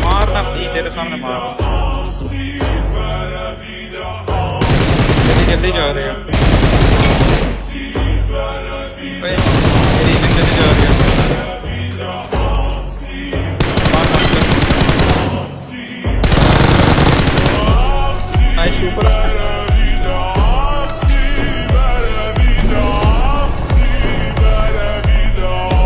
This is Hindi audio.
मारना भाई, तेरे सामने मार। जल्दी जल्दी जा रहे हैं भाई, जल्दी जल्दी जा रहे हैं। मारना नाइस ऊपर।